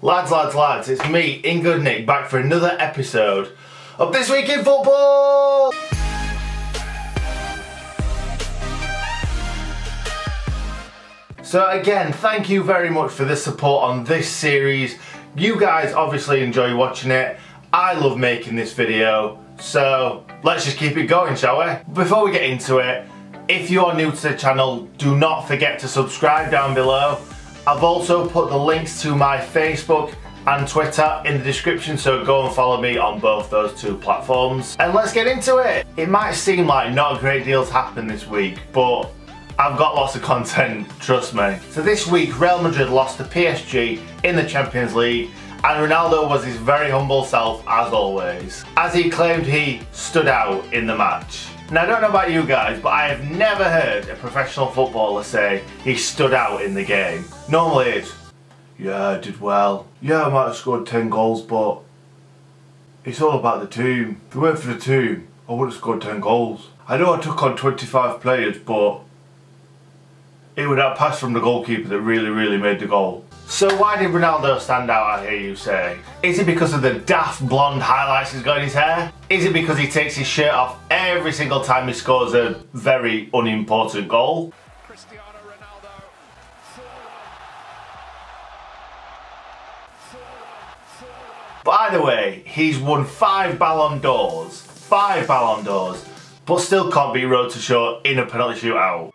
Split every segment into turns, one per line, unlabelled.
Lads, it's me, In Good Nick, back for another episode of This Week in Football! So again, thank you very much for the support on this series. You guys obviously enjoy watching it. I love making this video, so let's just keep it going, shall we? Before we get into it, if you're new to the channel, do not forget to subscribe down below. I've also put the links to my Facebook and Twitter in the description, so go and follow me on both those two platforms. And let's get into it. It might seem like not a great deal's happened this week, but I've got lots of content, trust me. So this week, Real Madrid lost to PSG in the Champions League, and Ronaldo was his very humble self as always, as he claimed he stood out in the match. Now I don't know about you guys, but I have never heard a professional footballer say he stood out in the game. Normally it's, yeah, I did well. Yeah, I might have scored 10 goals, but it's all about the team. If it weren't for the team, I would have scored 10 goals. I know I took on 25 players, but it was that pass from the goalkeeper that really made the goal. So why did Ronaldo stand out, I hear you say? Is it because of the daft blonde highlights he's got in his hair? Is it because he takes his shirt off every single time he scores a very unimportant goal?
CRISTIANO Ronaldo.
But either way, he's won 5 Ballon d'Ors. 5 Ballon d'Ors. But still can't beat Road to Shore in a penalty shootout.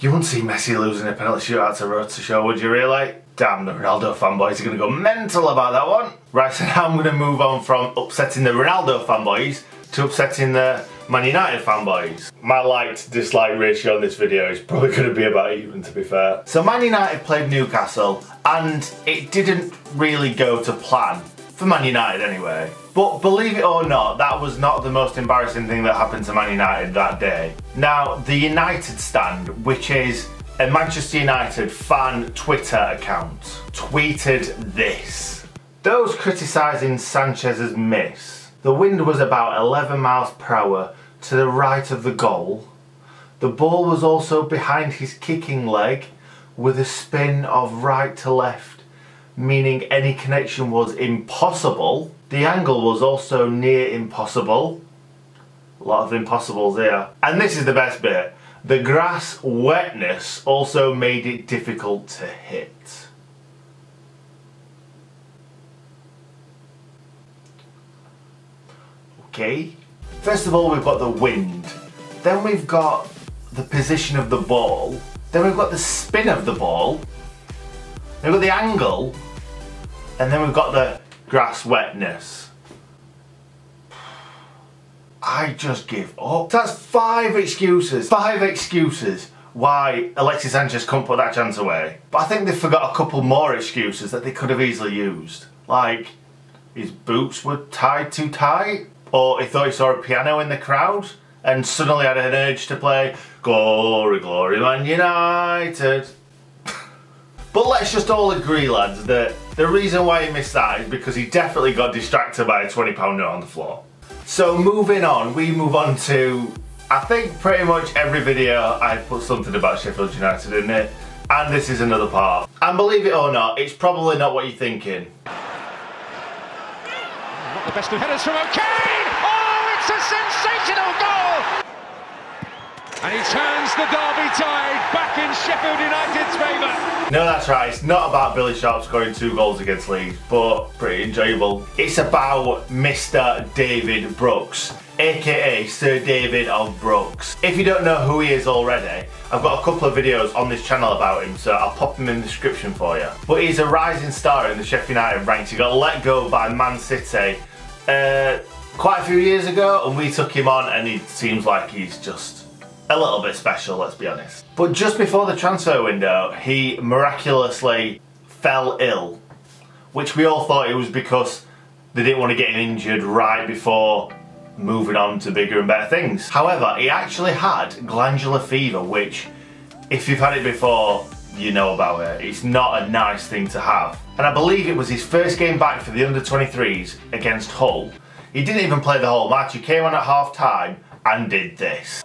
You wouldn't see Messi losing a penalty shootout to Road to Shore, would you really? Damn, the Ronaldo fanboys are going to go mental about that one. Right, so now I'm going to move on from upsetting the Ronaldo fanboys to upsetting the Man United fanboys. My like to dislike ratio on this video is probably going to be about even, to be fair. So Man United played Newcastle and it didn't really go to plan. For Man United anyway. But believe it or not, that was not the most embarrassing thing that happened to Man United that day. Now, the United Stand, which is a Manchester United fan Twitter account, tweeted this. Those criticising Sanchez's miss. The wind was about 11 miles per hour to the right of the goal. The ball was also behind his kicking leg with a spin of right to left, meaning any connection was impossible. The angle was also near impossible. A lot of impossibles here. And this is the best bit. The grass wetness also made it difficult to hit. Okay. First of all, we've got the wind. Then we've got the position of the ball. Then we've got the spin of the ball. Then we've got the angle. And then we've got the grass wetness. I just give up. That's 5 excuses. 5 excuses why Alexis Sanchez couldn't put that chance away. But I think they forgot a couple more excuses that they could have easily used. Like, his boots were tied too tight, or he thought he saw a piano in the crowd and suddenly had an urge to play Glory, Glory Man United. But let's just all agree, lads, that the reason why he missed that is because he definitely got distracted by a £20 note on the floor. So moving on, we move on to, I think pretty much every video I put something about Sheffield United in it, and this is another part. And believe it or not, it's probably not what you're thinking.
Not the best of headers from Kane! Oh, it's a sensational goal! And he turns the derby tide back in Sheffield United's favour.
No, that's right, it's not about Billy Sharp scoring 2 goals against Leeds, but pretty enjoyable. It's about Mr. David Brooks, aka Sir David of Brooks. If you don't know who he is already, I've got a couple of videos on this channel about him, so I'll pop them in the description for you. But he's a rising star in the Sheffield United ranks. He got let go by Man City quite a few years ago, and we took him on, and he seems like he's just a little bit special, let's be honest. But just before the transfer window, he miraculously fell ill, which we all thought it was because they didn't want to get him injured right before moving on to bigger and better things. However, he actually had glandular fever, which, if you've had it before, you know about it. It's not a nice thing to have. and I believe it was his first game back for the under-23s against Hull. He didn't even play the whole match, he came on at half time and did this.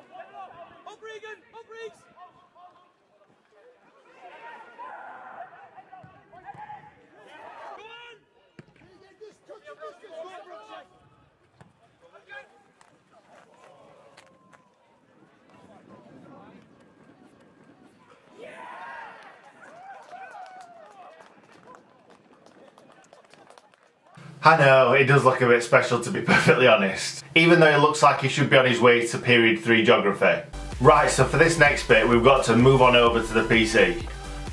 I know, it does look a bit special to be perfectly honest, even though it looks like he should be on his way to period 3 geography. Right, so for this next bit we've got to move on over to the PC,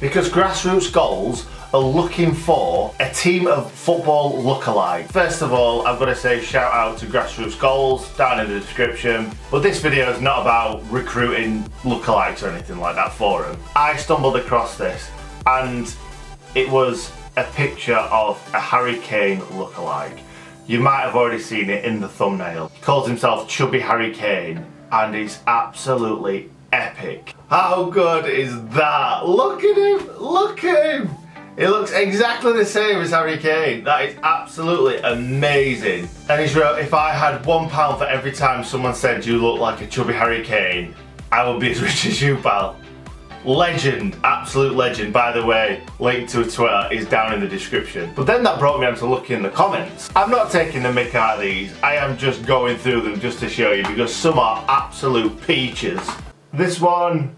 because Grassroots Goals are looking for a team of football lookalike. First of all, I've got to say shout out to Grassroots Goals down in the description, but this video is not about recruiting lookalikes or anything like that for them. I stumbled across this and it was a picture of a Harry Kane lookalike. You might have already seen it in the thumbnail. He calls himself Chubby Harry Kane and he's absolutely epic. How good is that? Look at him! Look at him! It looks exactly the same as Harry Kane. That is absolutely amazing. And he's wrote, if I had £1 for every time someone said you look like a Chubby Harry Kane, I would be as rich as you, pal. Legend, absolute legend. By the way, link to Twitter is down in the description. But then that brought me on to look in the comments. I'm not taking the mick out of these, I am just going through them just to show you because some are absolute peaches. This one,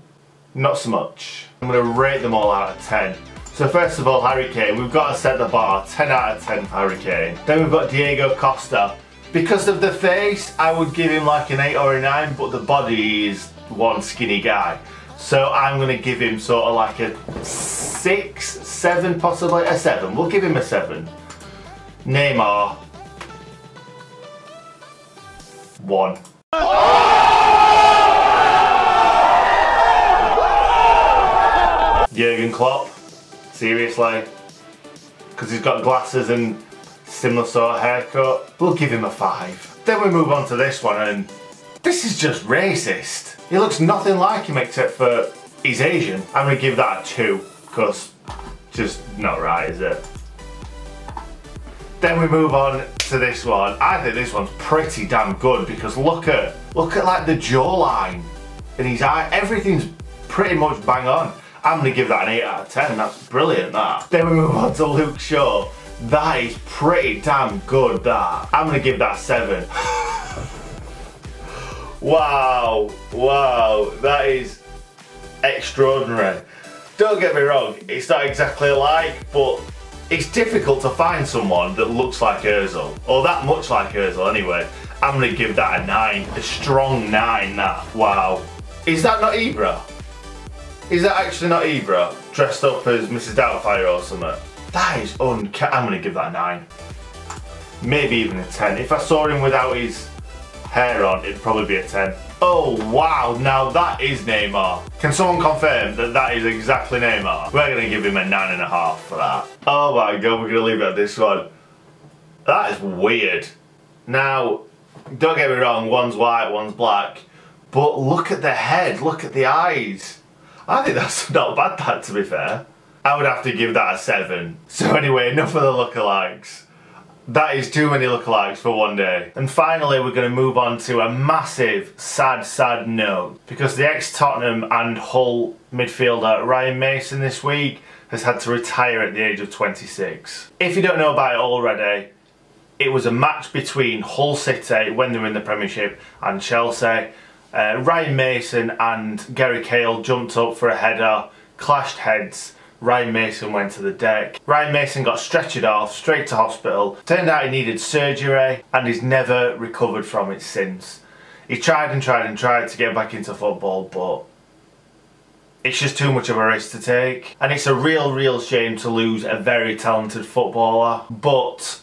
not so much. I'm going to rate them all out of 10. So first of all, Harry Kane, we've got to set the bar 10 out of 10 for Harry Kane. Then we've got Diego Costa. Because of the face, I would give him like an 8 or a 9, but the body is one skinny guy. So I'm going to give him sort of like a 6, 7, possibly a 7. We'll give him a 7. Neymar, 1. Jurgen Klopp, seriously, because he's got glasses and similar sort of haircut. We'll give him a 5. Then we move on to this one and this is just racist. He looks nothing like him except for he's Asian. I'm going to give that a 2 because just not right, is it? Then we move on to this one. I think this one's pretty damn good because look at like the jawline and his eye. Everything's pretty much bang on. I'm going to give that an 8 out of 10. That's brilliant, that. Then we move on to Luke Shaw. That is pretty damn good, that. I'm going to give that a 7. Wow, wow, that is extraordinary. Don't get me wrong, it's not exactly alike, but it's difficult to find someone that looks like Ozil, or that much like Ozil anyway. I'm going to give that a 9, a strong 9, that. Wow. Is that not Ibra? Is that actually not Ibra, dressed up as Mrs. Doubtfire or something? That is I'm going to give that a 9. Maybe even a 10. If I saw him without his hair on, it'd probably be a 10. Oh wow, now that is Neymar. Can someone confirm that that is exactly Neymar? We're going to give him a 9.5 for that. Oh my god, we're going to leave it at this one. That is weird. Now, don't get me wrong, one's white, one's black, but look at the head, look at the eyes. I think that's not bad, that, to be fair. I would have to give that a 7. So anyway, enough of the lookalikes. That is too many lookalikes for one day. And finally we're going to move on to a massive sad note, because the ex-Tottenham and Hull midfielder Ryan Mason this week has had to retire at the age of 26. If you don't know about it already, it was a match between Hull City when they were in the Premiership and Chelsea. Ryan Mason and Gary Cahill jumped up for a header, clashed heads. Ryan Mason went to the deck. Ryan Mason got stretchered off, straight to hospital. Turned out he needed surgery and he's never recovered from it since. He tried and tried and tried to get back into football, but it's just too much of a risk to take. And it's a real shame to lose a very talented footballer, but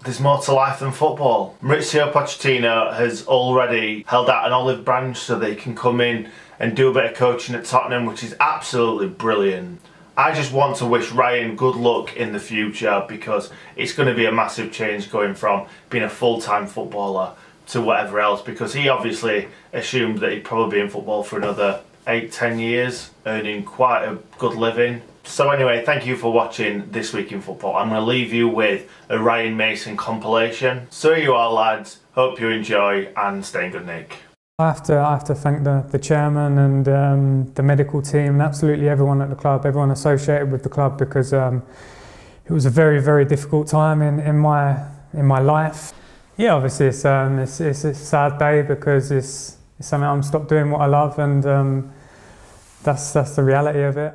there's more to life than football. Mauricio Pochettino has already held out an olive branch so that he can come in and do a bit of coaching at Tottenham, which is absolutely brilliant. I just want to wish Ryan good luck in the future, because it's going to be a massive change going from being a full-time footballer to whatever else, because he obviously assumed that he'd probably be in football for another 8-10 years, earning quite a good living. So anyway, thank you for watching This Week in Football. I'm going to leave you with a Ryan Mason compilation. So here you are, lads. Hope you enjoy and stay in good nick.
I have to thank the chairman and the medical team and absolutely everyone at the club, everyone associated with the club, because it was a very, very difficult time in my life. Yeah, obviously it's a sad day because it's something I'm stopped doing what I love, and that's the reality of it.